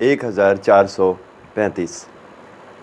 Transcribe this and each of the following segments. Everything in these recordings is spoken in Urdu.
1435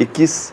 21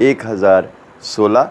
1016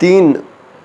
3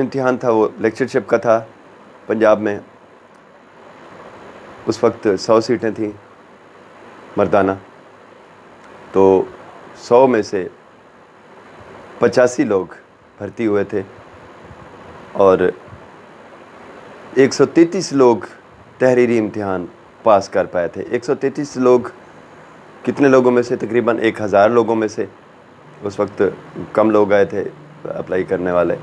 امتحان تھا وہ لیکچرشپ کا تھا پنجاب میں. اس وقت 100 سیٹیں تھیں مردانہ. تو 100 میں سے 85 لوگ بھرتی ہوئے تھے اور 133 لوگ تحریری امتحان پاس کر پائے تھے. 133 لوگ کتنے لوگوں میں سے؟ تقریباً 1000 لوگوں میں سے. اس وقت کم لوگ آئے تھے اپلائی کرنے والے.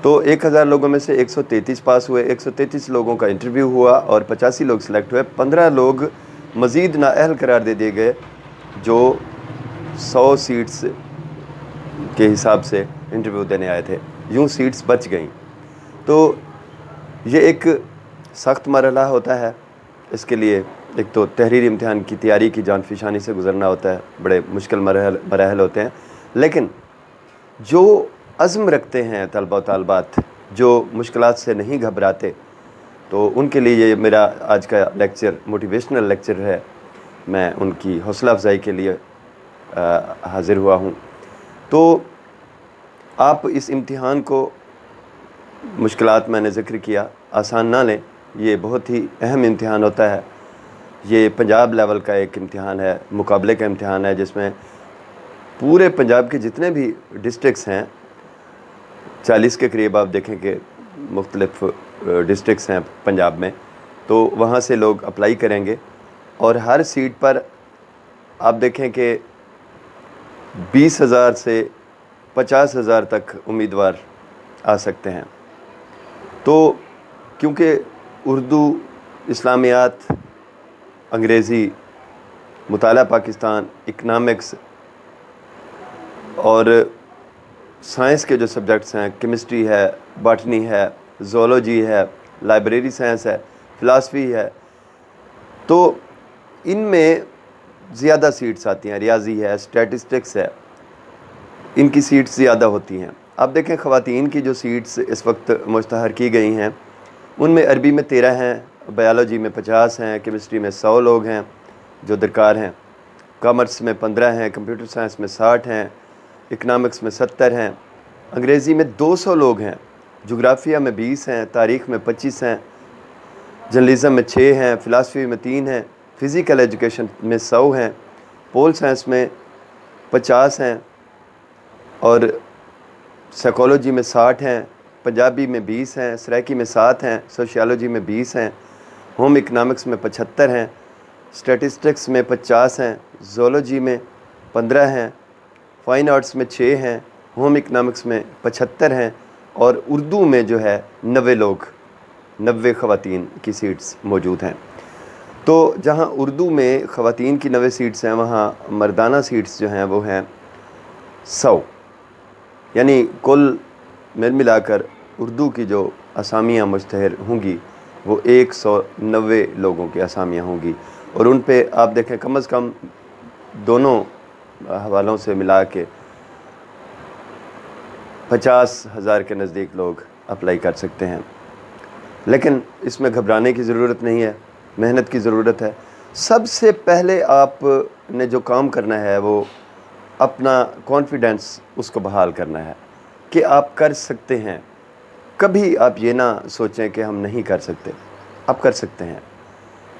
تو 1000 لوگوں میں سے 133 پاس ہوئے. 133 لوگوں کا انٹرویو ہوا اور 85 لوگ سلیکٹ ہوئے. 15 لوگ مزید نااہل قرار دے دیے گئے جو 100 سیٹس کے حساب سے انٹرویو دینے آئے تھے. یوں سیٹس بچ گئیں. تو یہ ایک سخت مرحلہ ہوتا ہے. اس کے لیے ایک تو تحریری امتحان کی تیاری کی جان فشانی سے گزرنا ہوتا ہے. بڑے مشکل مراحل ہوتے ہیں. لیکن جو عزم رکھتے ہیں طلبہ و طالبات، جو مشکلات سے نہیں گھبراتے، تو ان کے لیے یہ میرا آج کا لیکچر موٹیویشنل لیکچر ہے. میں ان کی حوصلہ افزائی کے لیے حاضر ہوا ہوں. تو آپ اس امتحان کو، مشکلات میں نے ذکر کیا، آسان نہ لیں. یہ بہت ہی اہم امتحان ہوتا ہے. یہ پنجاب لیول کا ایک امتحان ہے، مقابلے کا امتحان ہے، جس میں پورے پنجاب کے جتنے بھی ڈسٹرکٹس ہیں، 40 کے قریب آپ دیکھیں کہ مختلف ڈسٹرکٹس ہیں پنجاب میں، تو وہاں سے لوگ اپلائی کریں گے. اور ہر سیٹ پر آپ دیکھیں کہ 20,000 سے 50,000 تک امیدوار آ سکتے ہیں. تو کیونکہ اردو، اسلامیات، انگریزی، مطالعہ پاکستان، اکنامکس اور سائنس کے جو سبجیکٹس ہیں، کیمسٹری ہے، باٹنی ہے، زولوجی ہے، لائبریری سائنس ہے، فلاسفی ہے، تو ان میں زیادہ سیٹس آتی ہیں. ریاضی ہے، اسٹیٹسٹکس ہے، ان کی سیٹس زیادہ ہوتی ہیں. آپ دیکھیں خواتین کی جو سیٹس اس وقت مشتہر کی گئی ہیں، ان میں عربی میں 13 ہیں، بایولوجی میں 50 ہیں، کیمسٹری میں 100 لوگ ہیں جو درکار ہیں، کامرس میں 15 ہیں، کمپیوٹر سائنس میں 60 ہیں، اکنامکس میں 70 ہیں، انگریزی میں 200 لوگ ہیں، جغرافیہ میں 20 ہیں، تاریخ میں 25 ہیں، جرنلزم میں 6 ہیں، فلاسفی میں 3 ہیں، فزیکل ایجوکیشن میں 100 ہیں، پول سائنس میں 50 ہیں، اور سائیکالوجی میں 60 ہیں، پنجابی میں 20 ہیں، سرائکی میں 7 ہیں، سوشیالوجی میں 20 ہیں، ہوم اکنامکس میں 75 ہیں، اسٹیٹسٹکس میں 50 ہیں، زولوجی میں 15 ہیں، فائن آرٹس میں 6 ہیں، ہوم اکنامکس میں 75 ہیں، اور اردو میں جو ہے 90 خواتین کی سیٹس موجود ہیں. تو جہاں اردو میں خواتین کی 90 سیٹس ہیں، وہاں مردانہ سیٹس جو ہیں وہ ہیں 100. یعنی کل ملا کر اردو کی جو اسامیاں مشتہر ہوں گی وہ 190 لوگوں کی اسامیاں ہوں گی. اور ان پہ آپ دیکھیں کم از کم دونوں حوالوں سے ملا کے 50,000 کے نزدیک لوگ اپلائی کر سکتے ہیں. لیکن اس میں گھبرانے کی ضرورت نہیں ہے، محنت کی ضرورت ہے. سب سے پہلے آپ نے جو کام کرنا ہے وہ اپنا کانفیڈنس اس کو بحال کرنا ہے کہ آپ کر سکتے ہیں. کبھی آپ یہ نہ سوچیں کہ ہم نہیں کر سکتے. آپ کر سکتے ہیں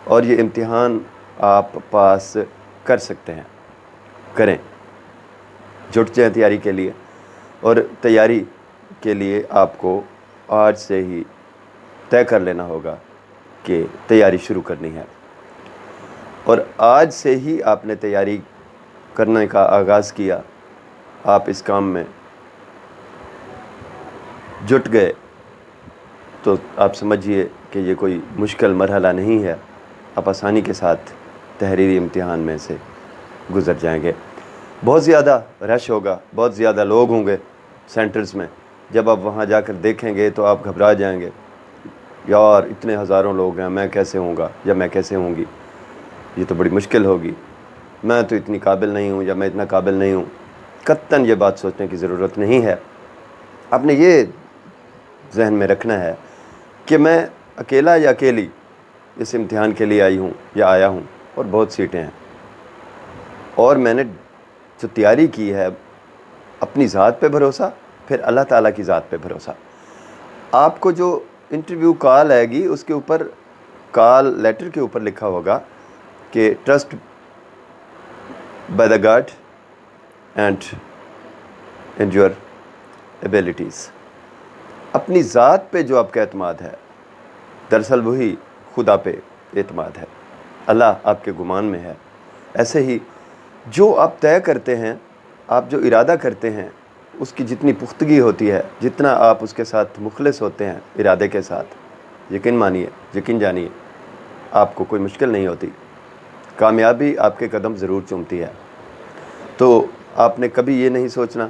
اور یہ امتحان آپ پاس کر سکتے ہیں. کریں، جٹ جائیں تیاری کے لیے. اور تیاری کے لیے آپ کو آج سے ہی طے کر لینا ہوگا کہ تیاری شروع کرنی ہے. اور آج سے ہی آپ نے تیاری کرنے کا آغاز کیا، آپ اس کام میں جٹ گئے، تو آپ سمجھیے کہ یہ کوئی مشکل مرحلہ نہیں ہے. آپ آسانی کے ساتھ تحریری امتحان میں سے گزر جائیں گے. بہت زیادہ رش ہوگا، بہت زیادہ لوگ ہوں گے سینٹرز میں. جب آپ وہاں جا کر دیکھیں گے تو آپ گھبرا جائیں گے، یار اتنے ہزاروں لوگ ہیں، میں کیسے ہوں گا یا میں کیسے ہوں گی، یہ تو بڑی مشکل ہوگی، میں تو اتنی قابل نہیں ہوں یا میں اتنا قابل نہیں ہوں. قطعاً یہ بات سوچنے کی ضرورت نہیں ہے. آپ نے یہ ذہن میں رکھنا ہے کہ میں اکیلا یا اکیلی اس امتحان کے لیے آئی ہوں یا آیا ہوں، اور بہت سیٹیں ہیں، اور میں نے جو تیاری کی ہے اپنی ذات پہ بھروسہ، پھر اللہ تعالیٰ کی ذات پہ بھروسہ. آپ کو جو انٹرویو کال آئے گی اس کے اوپر کال لیٹر کے اوپر لکھا ہوگا کہ trust by the God and your abilities. اپنی ذات پہ جو آپ کا اعتماد ہے دراصل وہی خدا پہ اعتماد ہے. اللہ آپ کے گمان میں ہے. ایسے ہی جو آپ طے کرتے ہیں، آپ جو ارادہ کرتے ہیں، اس کی جتنی پختگی ہوتی ہے، جتنا آپ اس کے ساتھ مخلص ہوتے ہیں ارادے کے ساتھ، یقین مانیے، یقین جانیے، آپ کو کوئی مشکل نہیں ہوتی. کامیابی آپ کے قدم ضرور چومتی ہے. تو آپ نے کبھی یہ نہیں سوچنا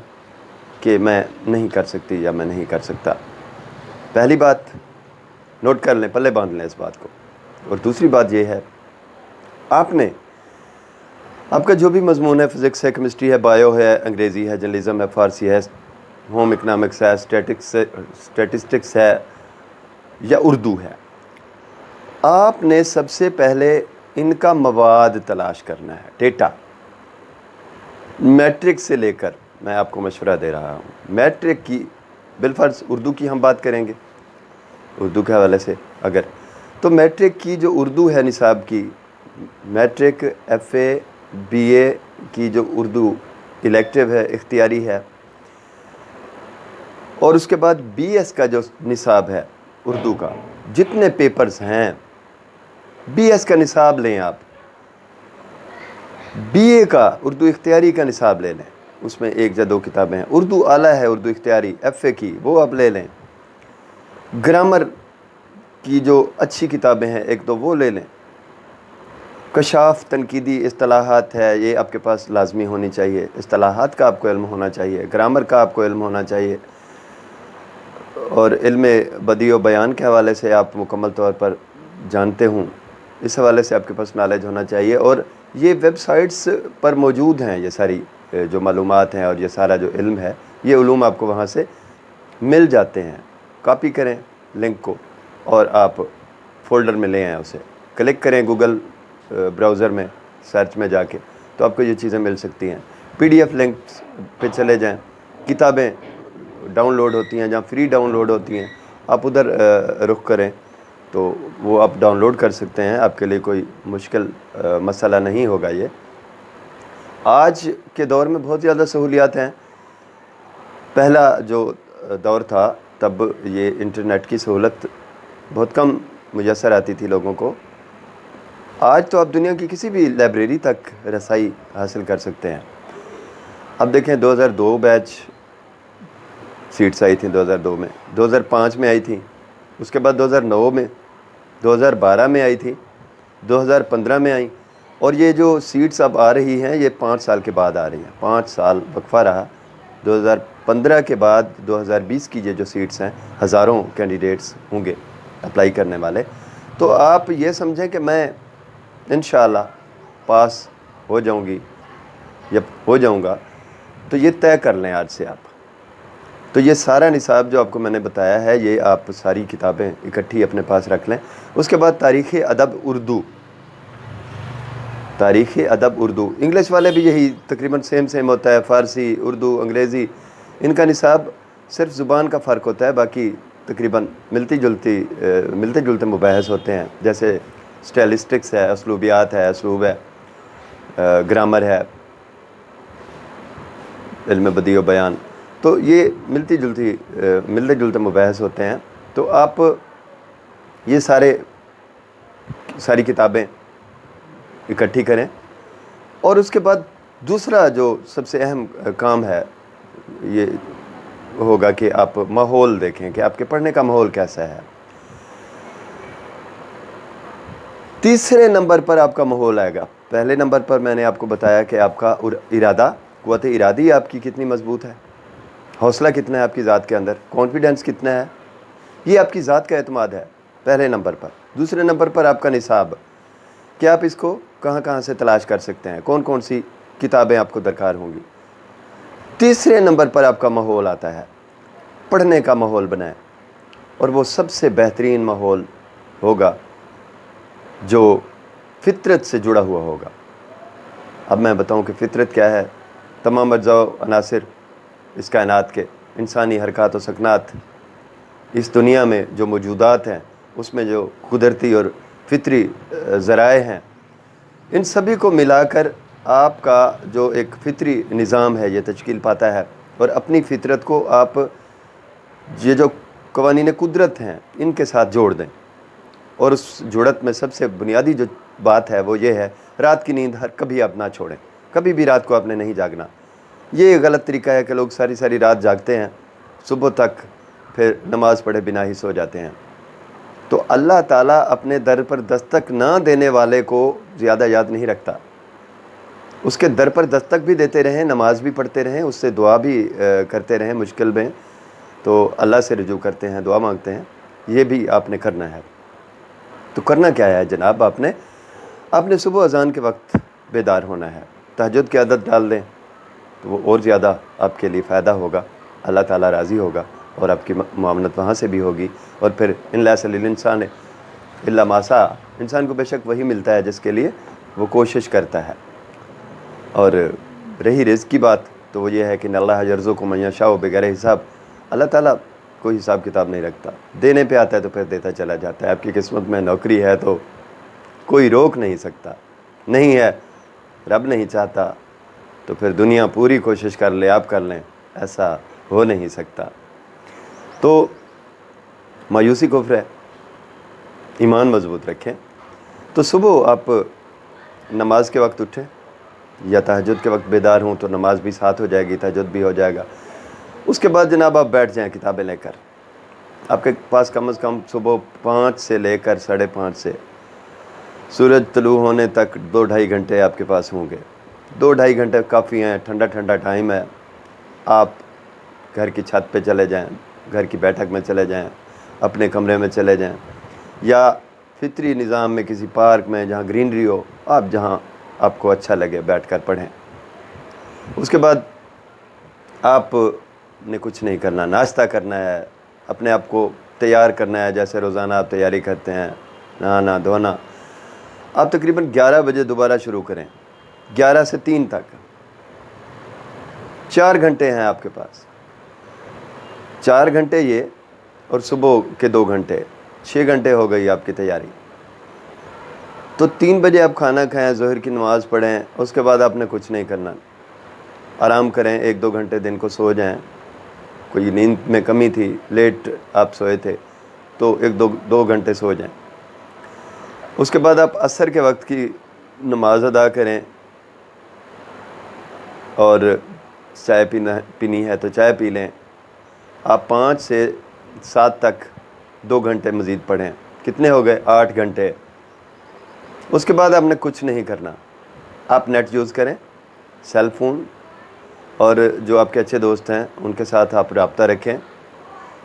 کہ میں نہیں کر سکتی یا میں نہیں کر سکتا. پہلی بات نوٹ کر لیں، پلے باندھ لیں اس بات کو. اور دوسری بات یہ ہے، آپ کا جو بھی مضمون ہے، فزکس ہے، کیمسٹری ہے، بایو ہے، انگریزی ہے، جرنلزم ہے، فارسی ہے، ہوم اکنامکس ہے، اسٹیٹسٹکس ہے یا اردو ہے، آپ نے سب سے پہلے ان کا مواد تلاش کرنا ہے. ڈیٹا میٹرک سے لے کر، میں آپ کو مشورہ دے رہا ہوں، میٹرک کی، بالفرض اردو کی ہم بات کریں گے، اردو کے حوالے سے اگر، تو میٹرک کی جو اردو ہے نصاب کی، میٹرک ایف اے بی اے کی جو اردو الیکٹیو ہے، اختیاری ہے، اور اس کے بعد بی ایس کا جو نصاب ہے اردو کا، جتنے پیپرز ہیں بی ایس کا نصاب لیں آپ. بی اے کا اردو اختیاری کا نصاب لے لیں، اس میں 1 یا 2 کتابیں ہیں. اردو اعلیٰ ہے، اردو اختیاری ایف اے کی، وہ آپ لے لیں. گرامر کی جو اچھی کتابیں ہیں 1-2 وہ لے لیں. کشاف تنقیدی اصطلاحات ہے، یہ آپ کے پاس لازمی ہونی چاہیے. اصطلاحات کا آپ کو علم ہونا چاہیے، گرامر کا آپ کو علم ہونا چاہیے، اور علم بدیع و بیان کے حوالے سے آپ مکمل طور پر جانتے ہوں، اس حوالے سے آپ کے پاس نالج ہونا چاہیے. اور یہ ویب سائٹس پر موجود ہیں، یہ ساری جو معلومات ہیں اور یہ سارا جو علم ہے، یہ علوم آپ کو وہاں سے مل جاتے ہیں. کاپی کریں لنک کو اور آپ فولڈر میں لے آئیں، اسے کلک کریں گوگل براؤزر میں سرچ میں جا کے، تو آپ کو یہ چیزیں مل سکتی ہیں. پی ڈی ایف لنکس پہ چلے جائیں، کتابیں ڈاؤن لوڈ ہوتی ہیں، جہاں فری ڈاؤن لوڈ ہوتی ہیں آپ ادھر رخ کریں تو وہ آپ ڈاؤن لوڈ کر سکتے ہیں. آپ کے لیے کوئی مشکل مسئلہ نہیں ہوگا. یہ آج کے دور میں بہت زیادہ سہولیات ہیں. پہلا جو دور تھا تب یہ انٹرنیٹ کی سہولت بہت کم میسر آتی تھی لوگوں کو. آج تو آپ دنیا کی کسی بھی لائبریری تک رسائی حاصل کر سکتے ہیں. اب دیکھیں 2002 بیچ سیٹس آئی تھیں 2002 میں، 2005 میں آئی تھیں، اس کے بعد 2009 میں، 2012 میں آئی تھی، 2015 میں آئیں، اور یہ جو سیٹس اب آ رہی ہیں یہ 5 سال کے بعد آ رہی ہیں. 5 سال وقفہ رہا. 2015 کے بعد 2020 کی یہ جو سیٹس ہیں، ہزاروں کینڈیڈیٹس ہوں گے اپلائی کرنے والے. تو آپ یہ سمجھیں کہ میں انشاءاللہ پاس ہو جاؤں گی یا ہو جاؤں گا، تو یہ طے کر لیں آج سے آپ. تو یہ سارا نصاب جو آپ کو میں نے بتایا ہے، یہ آپ ساری کتابیں اکٹھی اپنے پاس رکھ لیں. اس کے بعد تاریخ ادب اردو، تاریخ ادب اردو، انگلش والے بھی یہی تقریباً سیم ہوتا ہے. فارسی، اردو، انگریزی، ان کا نصاب صرف زبان کا فرق ہوتا ہے، باقی تقریباً ملتے جلتے مباحث ہوتے ہیں. جیسے اسٹائلسٹکس ہے، اسلوبیات ہے، اسلوب ہے، گرامر ہے، علم بدیع و بیان، تو یہ ملتے جلتے مباحث ہوتے ہیں. تو آپ یہ ساری کتابیں اکٹھی کریں. اور اس کے بعد دوسرا جو سب سے اہم کام ہے یہ ہوگا کہ آپ ماحول دیکھیں کہ آپ کے پڑھنے کا ماحول کیسا ہے. تیسرے نمبر پر آپ کا ماحول آئے گا. پہلے نمبر پر میں نے آپ کو بتایا کہ آپ کا ارادہ، قوت ارادی آپ کی کتنی مضبوط ہے، حوصلہ کتنا ہے آپ کی ذات کے اندر، کانفیڈنس کتنا ہے، یہ آپ کی ذات کا اعتماد ہے پہلے نمبر پر. دوسرے نمبر پر آپ کا نصاب، کہ آپ اس کو کہاں سے تلاش کر سکتے ہیں، کون سی کتابیں آپ کو درکار ہوں گی. تیسرے نمبر پر آپ کا ماحول آتا ہے. پڑھنے کا ماحول بنائیں، اور وہ سب سے بہترین ماحول ہوگا جو فطرت سے جڑا ہوا ہوگا. اب میں بتاؤں کہ فطرت کیا ہے. تمام اجزاء و عناصر اس کائنات کے، انسانی حرکات و سکنات، اس دنیا میں جو موجودات ہیں اس میں جو قدرتی اور فطری ذرائع ہیں، ان سبھی کو ملا کر آپ کا جو ایک فطری نظام ہے یہ تشکیل پاتا ہے، اور اپنی فطرت کو آپ یہ جو قوانین قدرت ہیں ان کے ساتھ جوڑ دیں۔ اور اس جڑت میں سب سے بنیادی جو بات ہے وہ یہ ہے، رات کی نیند کبھی آپ نہ چھوڑیں، کبھی بھی رات کو آپ نے نہیں جاگنا۔ یہ غلط طریقہ ہے کہ لوگ ساری ساری رات جاگتے ہیں، صبح تک پھر نماز پڑھے بنا ہی سو جاتے ہیں۔ تو اللہ تعالیٰ اپنے در پر دستک نہ دینے والے کو زیادہ یاد نہیں رکھتا، اس کے در پر دستک بھی دیتے رہیں، نماز بھی پڑھتے رہیں، اس سے دعا بھی کرتے رہیں مشکل میں، تو اللہ سے رجوع کرتے ہیں، دعا مانگتے ہیں، یہ بھی آپ نے کرنا ہے۔ تو کرنا کیا ہے جناب؟ آپ نے صبح اذان کے وقت بیدار ہونا ہے، تہجد کی عادت ڈال دیں تو وہ اور زیادہ آپ کے لیے فائدہ ہوگا، اللہ تعالیٰ راضی ہوگا اور آپ کی معاملت وہاں سے بھی ہوگی۔ اور پھر ان لیس للانسان الا ما سعی، انسان کو بے شک وہی ملتا ہے جس کے لیے وہ کوشش کرتا ہے۔ اور رہی رزق کی بات تو وہ یہ ہے کہ ان اللہ یرزق من یشاء بغیر حساب، اللہ تعالیٰ کوئی حساب کتاب نہیں رکھتا، دینے پہ آتا ہے تو پھر دیتا چلا جاتا ہے۔ آپ کی قسمت میں نوکری ہے تو کوئی روک نہیں سکتا، نہیں ہے رب نہیں چاہتا تو پھر دنیا پوری کوشش کر لے، آپ کر لیں، ایسا ہو نہیں سکتا۔ تو مایوسی کفر ہے، ایمان مضبوط رکھیں۔ تو صبح آپ نماز کے وقت اٹھیں یا تہجد کے وقت بیدار ہوں تو نماز بھی ساتھ ہو جائے گی، تہجد بھی ہو جائے گا۔ اس کے بعد جناب آپ بیٹھ جائیں کتابیں لے کر، آپ کے پاس کم از کم صبح 5 سے لے کر 5:30 سے سورج طلوع ہونے تک 2-2.5 گھنٹے آپ کے پاس ہوں گے۔ 2-2.5 گھنٹے کافی ہیں، ٹھنڈا ٹھنڈا ٹائم ہے۔ آپ گھر کی چھت پہ چلے جائیں، گھر کی بیٹھک میں چلے جائیں، اپنے کمرے میں چلے جائیں، یا فطری نظام میں کسی پارک میں جہاں گرینری ہو، آپ جہاں آپ کو اچھا لگے بیٹھ کر پڑھیں۔ اس کے بعد آپ نے کچھ نہیں کرنا، ناشتہ کرنا ہے، اپنے آپ کو تیار کرنا ہے جیسے روزانہ آپ تیاری کرتے ہیں، نہانا دھونا۔ آپ تقریباً 11 بجے دوبارہ شروع کریں، 11 سے 3 تک 4 گھنٹے ہیں آپ کے پاس، 4 گھنٹے یہ اور صبح کے 2 گھنٹے، 6 گھنٹے ہو گئی آپ کی تیاری۔ تو 3 بجے آپ کھانا کھائیں، ظہر کی نماز پڑھیں، اس کے بعد آپ نے کچھ نہیں کرنا، آرام کریں، 1-2 گھنٹے دن کو سو جائیں۔ کوئی نیند میں کمی تھی، لیٹ آپ سوئے تھے تو 1-2 گھنٹے سو جائیں۔ اس کے بعد آپ عصر کے وقت کی نماز ادا کریں، اور چائے پینی ہے تو چائے پی لیں۔ آپ 5 سے 7 تک 2 گھنٹے مزید پڑھیں، کتنے ہو گئے؟ 8 گھنٹے۔ اس کے بعد آپ نے کچھ نہیں کرنا، آپ نیٹ یوز کریں، سیل فون، اور جو آپ کے اچھے دوست ہیں ان کے ساتھ آپ رابطہ رکھیں،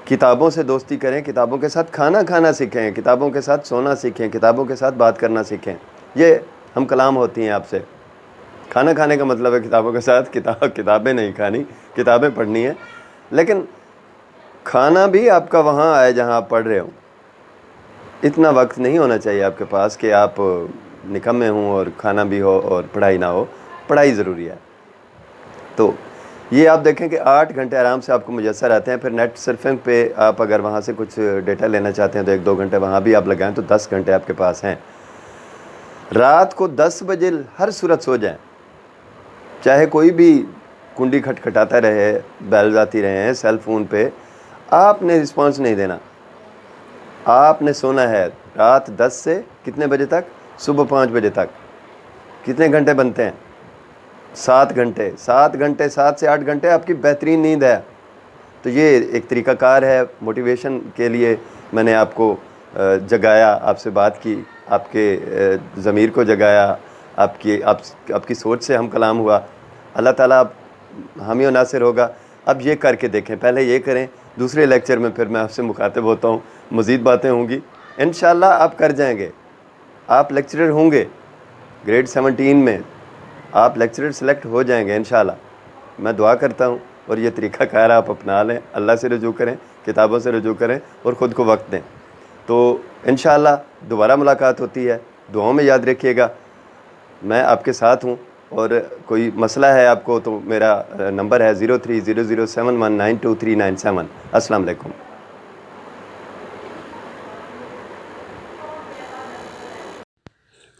کتابوں سے دوستی کریں، کتابوں کے ساتھ کھانا کھانا سیکھیں، کتابوں کے ساتھ سونا سیکھیں، کتابوں کے ساتھ بات کرنا سیکھیں۔ یہ ہم کلام ہوتی ہیں آپ سے، کھانا کھانے کا مطلب ہے کتابوں کے ساتھ کتابیں نہیں کھانی، کتابیں پڑھنی ہیں، لیکن کھانا بھی آپ کا وہاں آئے جہاں آپ پڑھ رہے ہوں۔ اتنا وقت نہیں ہونا چاہیے آپ کے پاس کہ آپ نکمے ہوں اور کھانا بھی ہو اور پڑھائی نہ ہو، پڑھائی ضروری ہے۔ تو یہ آپ دیکھیں کہ 8 گھنٹے آرام سے آپ کو میسر آتے ہیں۔ پھر نیٹ سرفنگ پہ آپ اگر وہاں سے کچھ ڈیٹا لینا چاہتے ہیں تو 1-2 گھنٹے وہاں بھی آپ لگائیں تو 10 گھنٹے آپ کے پاس ہیں۔ رات کو 10 بجے ہر صورت سو جائیں، چاہے کوئی بھی کنڈی کھٹکھٹاتا رہے، بیلز آتی رہے ہیں سیل فون پہ، آپ نے رسپانس نہیں دینا، آپ نے سونا ہے۔ رات 10 سے کتنے بجے تک؟ صبح 5 بجے تک۔ کتنے گھنٹے بنتے ہیں؟ 7 گھنٹے۔ 7 گھنٹے، 7 سے 8 گھنٹے آپ کی بہترین نیند ہے۔ تو یہ ایک طریقہ کار ہے موٹیویشن کے لیے، میں نے آپ کو جگایا، آپ سے بات کی، آپ کے ضمیر کو جگایا، آپ کی سوچ سے ہم کلام ہوا۔ اللہ تعالیٰ آپ حامی و ناصر ہوگا۔ اب یہ کر کے دیکھیں، پہلے یہ کریں، دوسرے لیکچر میں پھر میں آپ سے مخاطب ہوتا ہوں، مزید باتیں ہوں گی انشاءاللہ، آپ کر جائیں گے، آپ لیکچرر ہوں گے، گریڈ 17 میں آپ لیکچرر سلیکٹ ہو جائیں گے انشاءاللہ، میں دعا کرتا ہوں۔ اور یہ طریقہ کار آپ اپنا لیں، اللہ سے رجوع کریں، کتابوں سے رجوع کریں اور خود کو وقت دیں، تو انشاءاللہ دوبارہ ملاقات ہوتی ہے۔ دعاؤں میں یاد رکھیے گا، میں آپ کے ساتھ ہوں، اور کوئی مسئلہ ہے آپ کو تو میرا نمبر ہے 030071923997۔ السلام علیکم۔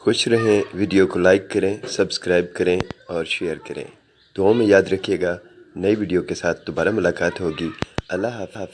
خوش رہیں، ویڈیو کو لائک کریں، سبسکرائب کریں اور شیئر کریں۔ دعاؤں میں یاد رکھیے گا، نئی ویڈیو کے ساتھ دوبارہ ملاقات ہوگی۔ اللہ حافظ۔